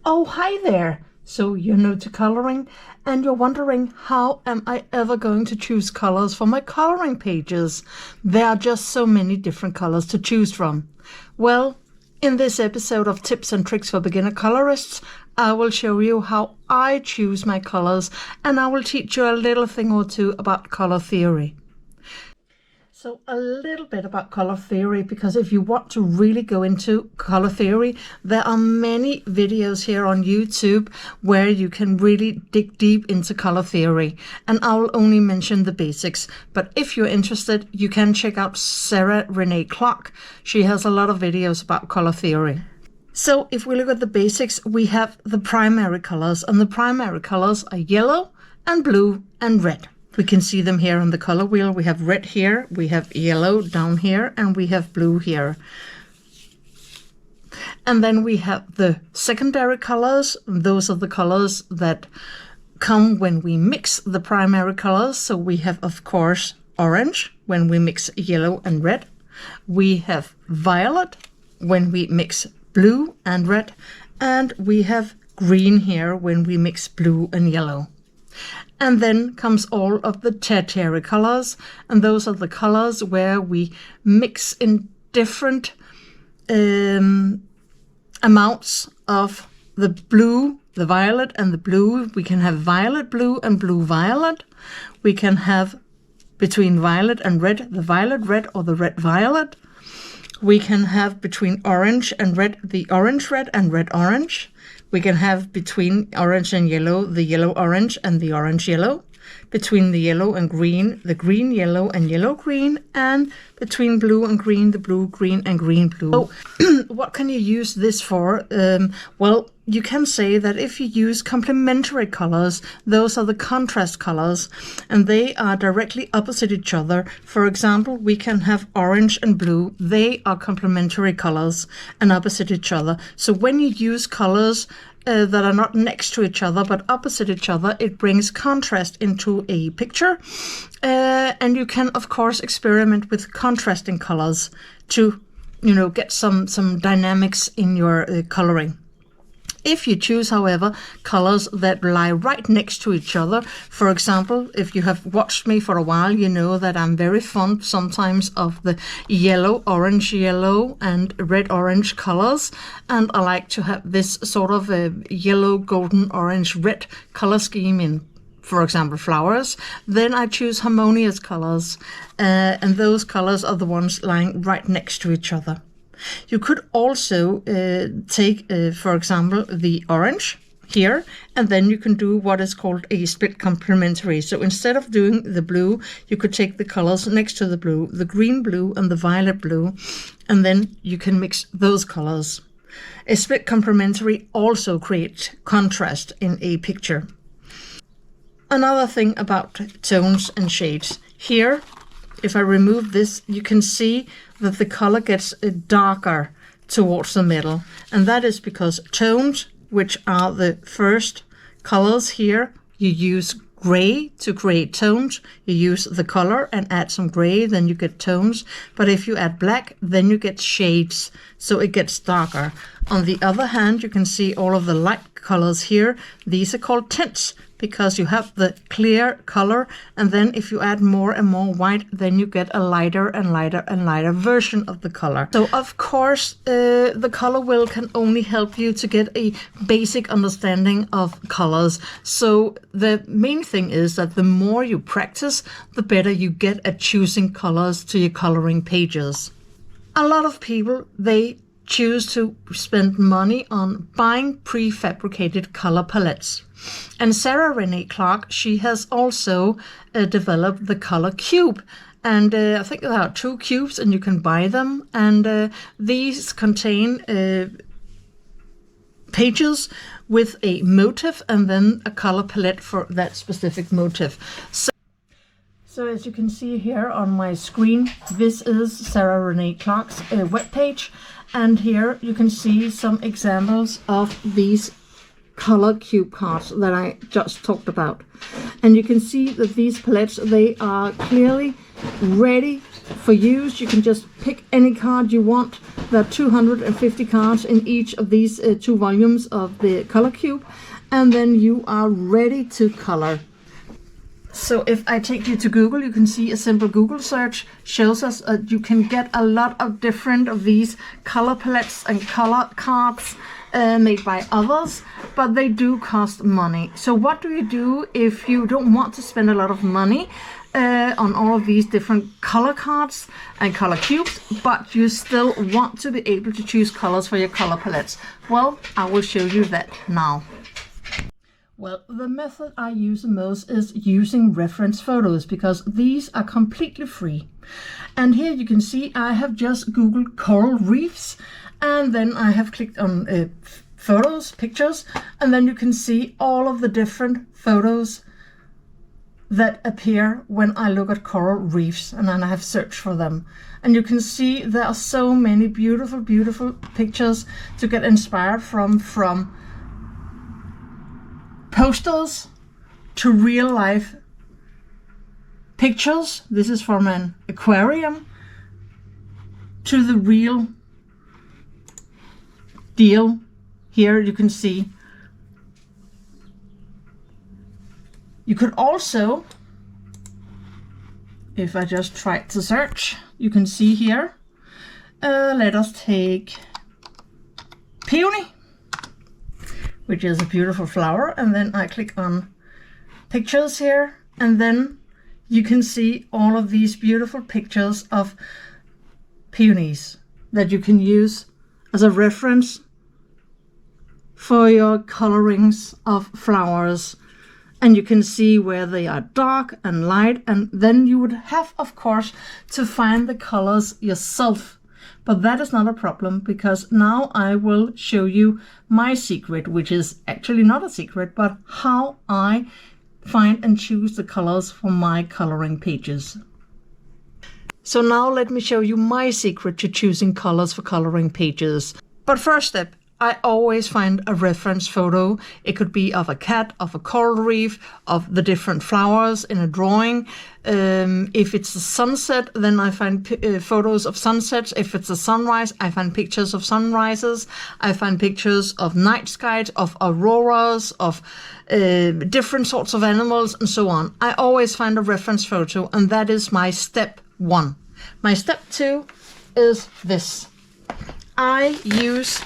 Oh, hi there! So you're new to coloring and you're wondering, how am I ever going to choose colors for my coloring pages? There are just so many different colors to choose from. Well, in this episode of Tips and Tricks for Beginner Colorists, I will show you how I choose my colors, and I will teach you a little thing or two about color theory. So a little bit about color theory, because if you want to really go into color theory, there are many videos here on YouTube where you can really dig deep into color theory, and I will only mention the basics. But if you're interested, you can check out Sarah Renee Clark. She has a lot of videos about color theory. So if we look at the basics, we have the primary colors, and the primary colors are yellow and blue and red. We can see them here on the color wheel. We have red here, we have yellow down here, and we have blue here. And then we have the secondary colors. Those are the colors that come when we mix the primary colors. So we have, of course, orange when we mix yellow and red. We have violet when we mix blue and red. And we have green here when we mix blue and yellow. And then comes all of the tertiary colors, and those are the colors where we mix in different amounts of the blue, the violet and the blue. We can have violet blue and blue violet. We can have between violet and red, the violet red or the red violet. We can have between orange and red, the orange red and red orange. We can have between orange and yellow, the yellow orange and the orange yellow. Between the yellow and green, the green yellow and yellow green. And between blue and green, the blue green and green blue. So what can you use this for? Well, you can say that if you use complementary colors, those are the contrast colors, and they are directly opposite each other. For example, we can have orange and blue. They are complementary colors and opposite each other. So when you use colors that are not next to each other but opposite each other, it brings contrast into a picture. And you can, of course, experiment with contrasting colors to, get some dynamics in your coloring. If you choose, however, colors that lie right next to each other, for example, if you have watched me for a while, you know that I'm very fond sometimes of the yellow, orange, yellow and red, orange colors. And I like to have this sort of a yellow, golden, orange, red color scheme in, for example, flowers. Then I choose harmonious colors, and those colors are the ones lying right next to each other. You could also take, for example, the orange here, and then you can do what is called a split complementary. So instead of doing the blue, you could take the colors next to the blue, the green blue and the violet blue, and then you can mix those colors. A split complementary also creates contrast in a picture. Another thing about tones and shades. Here, if I remove this, you can see that the color gets darker towards the middle. And that is because tones, which are the first colors here, you use gray to create tones. You use the color and add some gray, then you get tones. But if you add black, then you get shades, so it gets darker. On the other hand, you can see all of the light colors here. These are called tints, because you have the clear color, and then if you add more and more white, then you get a lighter and lighter and lighter version of the color. So of course, the color wheel can only help you to get a basic understanding of colors. So the main thing is that the more you practice, the better you get at choosing colors to your coloring pages. A lot of people, they choose to spend money on buying prefabricated color palettes. And Sarah Renee Clark, she has also developed the color cube. And I think there are 2 cubes and you can buy them. And these contain pages with a motif and then a color palette for that specific motif. So as you can see here on my screen, this is Sarah Renee Clark's webpage. And here you can see some examples of these color cube cards that I just talked about. And you can see that these palettes, they are clearly ready for use. You can just pick any card you want. There are 250 cards in each of these 2 volumes of the color cube, and then you are ready to color. So if I take you to Google, you can see a simple Google search shows us you can get a lot of different of these color palettes and color cards made by others, but they do cost money. So what do you do if you don't want to spend a lot of money on all of these different color cards and color cubes, but you still want to be able to choose colors for your color palettes? Well, I will show you that now. Well, the method I use the most is using reference photos, because these are completely free. And here you can see I have just Googled coral reefs, and then I have clicked on photos, pictures, and then you can see all of the different photos that appear when I look at coral reefs, and then I have searched for them. And you can see there are so many beautiful, beautiful pictures to get inspired from posters to real life pictures. This is from an aquarium to the real deal. Here you can see. You could also, if I just try to search, you can see here, let us take peony, which is a beautiful flower, and then I click on pictures here, and then you can see all of these beautiful pictures of peonies that you can use as a reference for your colorings of flowers. And you can see where they are dark and light, and then you would have, of course, to find the colors yourself. But that is not a problem, because now I will show you my secret, which is actually not a secret, but how I find and choose the colors for my coloring pages. So now let me show you my secret to choosing colors for coloring pages. But first step, I always find a reference photo. It could be of a cat, of a coral reef, of the different flowers in a drawing. If it's a sunset, then I find photos of sunsets. If it's a sunrise, I find pictures of sunrises. I find pictures of night skies, of auroras, of different sorts of animals, and so on. I always find a reference photo, and that is my step 1. My step 2 is this. I use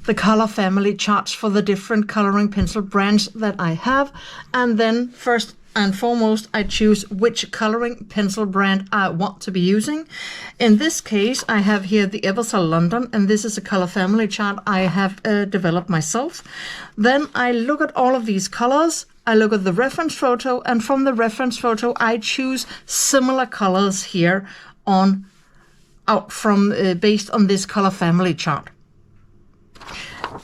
the color family charts for the different coloring pencil brands that I have, and then first and foremost I choose which coloring pencil brand I want to be using. In this case I have here the Eversol London, and this is a color family chart I have developed myself. Then I look at all of these colors, I look at the reference photo, and from the reference photo I choose similar colors here out from based on this color family chart.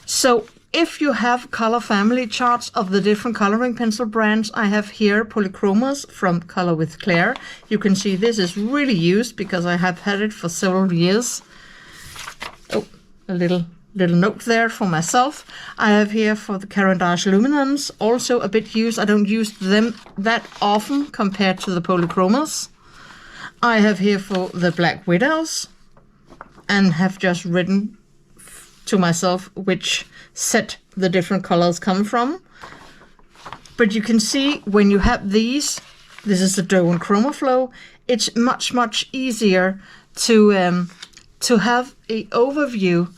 So if you have color family charts of the different coloring pencil brands, I have here Polychromas from Color with Claire. You can see this is really used because I have had it for several years. Oh, a little note there for myself. I have here for the Caran d'Ache Luminance, also a bit used. I don't use them that often compared to the Polychromas. I have here for the Black Widows, and have just written to myself which set the different colors come from. But you can see when you have these, this is the Doe and Chroma Flow, it's much easier to have an overview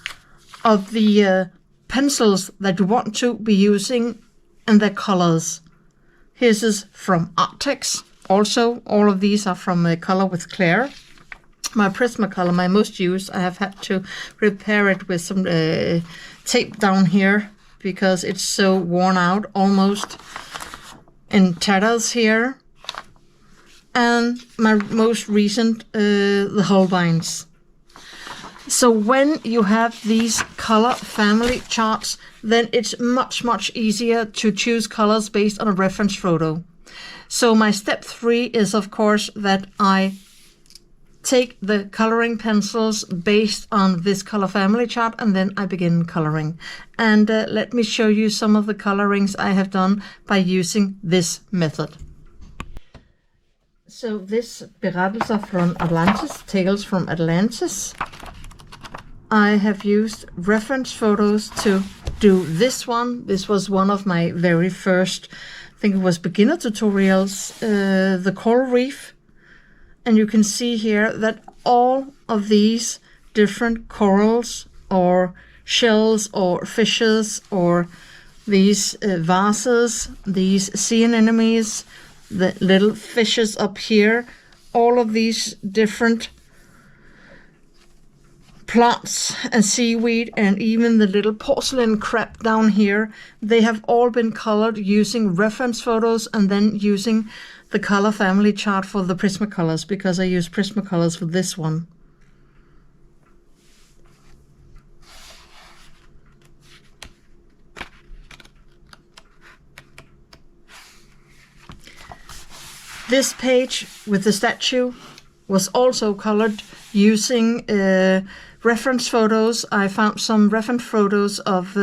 of the pencils that you want to be using and their colors. This is from Artex. Also, all of these are from Color with Claire. My Prismacolor, my most used, I have had to repair it with some tape down here because it's so worn out, almost in tatters here. And my most recent, the Holbeins. So when you have these color family charts, then it's much easier to choose colors based on a reference photo. So my step 3 is, of course, that I take the coloring pencils based on this color family chart, and then I begin coloring. And let me show you some of the colorings I have done by using this method. So this Berettelser from Atlantis, Tales from Atlantis, I have used reference photos to do this one. This was one of my very first, I think it was beginner tutorials, the coral reef. And you can see here that all of these different corals or shells or fishes or these vases, these sea anemones, the little fishes up here, all of these different plants and seaweed, and even the little porcelain crab down here, they have all been colored using reference photos and then using the color family chart for the Prismacolors, because I use Prismacolors for this one. This page with the statue was also colored using reference photos. I found some reference photos of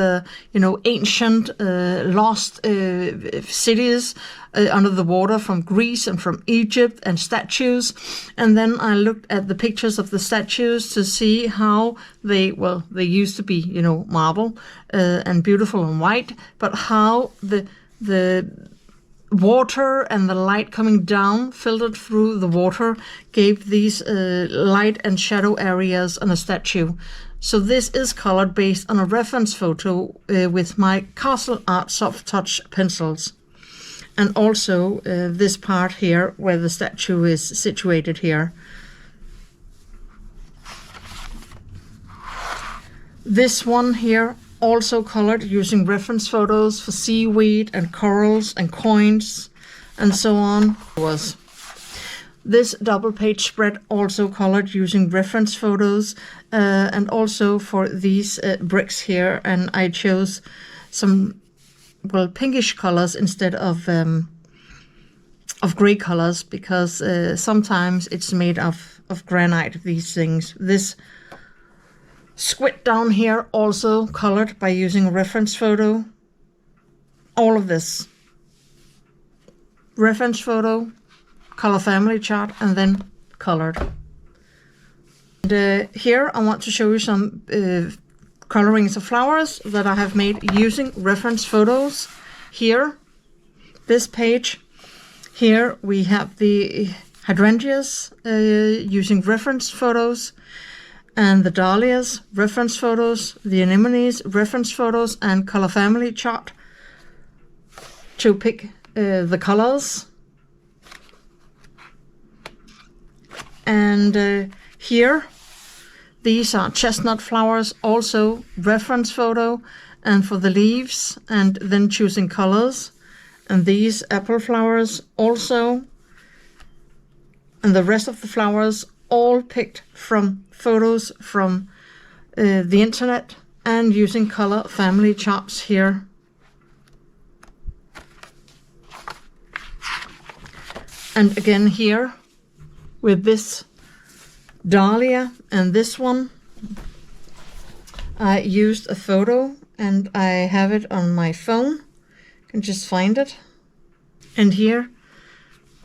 ancient lost cities under the water from Greece and from Egypt, and statues. And then I looked at the pictures of the statues to see how they used to be, marble and beautiful and white, but how the water and the light coming down, filtered through the water, gave these light and shadow areas on a statue. So this is colored based on a reference photo with my Castle Art Soft Touch pencils. And also this part here where the statue is situated here. This one here also colored using reference photos for seaweed and corals and coins and so on. Was this double page spread also colored using reference photos and also for these bricks here, and I chose some pinkish colors instead of gray colors, because sometimes it's made of granite, these things. This squid down here also colored by using a reference photo. All of this reference photo, color family chart, and then colored. And here I want to show you some colorings of flowers that I have made using reference photos. Here, this page, here we have the hydrangeas using reference photos, and the dahlias, reference photos, the anemones, reference photos, and color family chart to pick the colors. And here, these are chestnut flowers, also reference photo, and for the leaves, and then choosing colors. And these apple flowers also, and the rest of the flowers all picked from photos from the internet and using color family charts here. And again here with this dahlia and this one, I used a photo and I have it on my phone. You can just find it. And here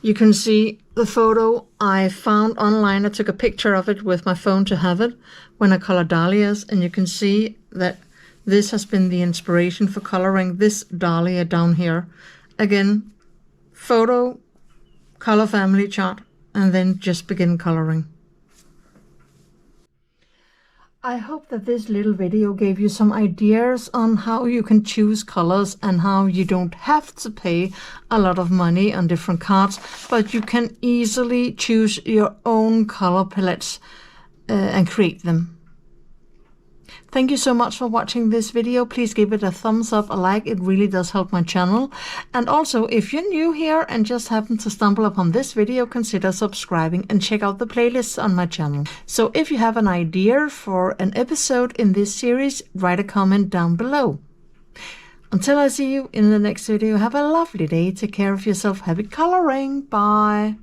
you can see the photo I found online. I took a picture of it with my phone to have it when I color dahlias, and you can see that this has been the inspiration for coloring this dahlia down here. Again, photo, color family chart, and then just begin coloring. I hope that this little video gave you some ideas on how you can choose colors and how you don't have to pay a lot of money on different cards, but you can easily choose your own color palettes and create them. Thank you so much for watching this video. Please give it a thumbs up, a like. It really does help my channel. And also, if you're new here and just happen to stumble upon this video, consider subscribing and check out the playlists on my channel. So if you have an idea for an episode in this series, write a comment down below. Until I see you in the next video, have a lovely day. Take care of yourself. Happy coloring. Bye.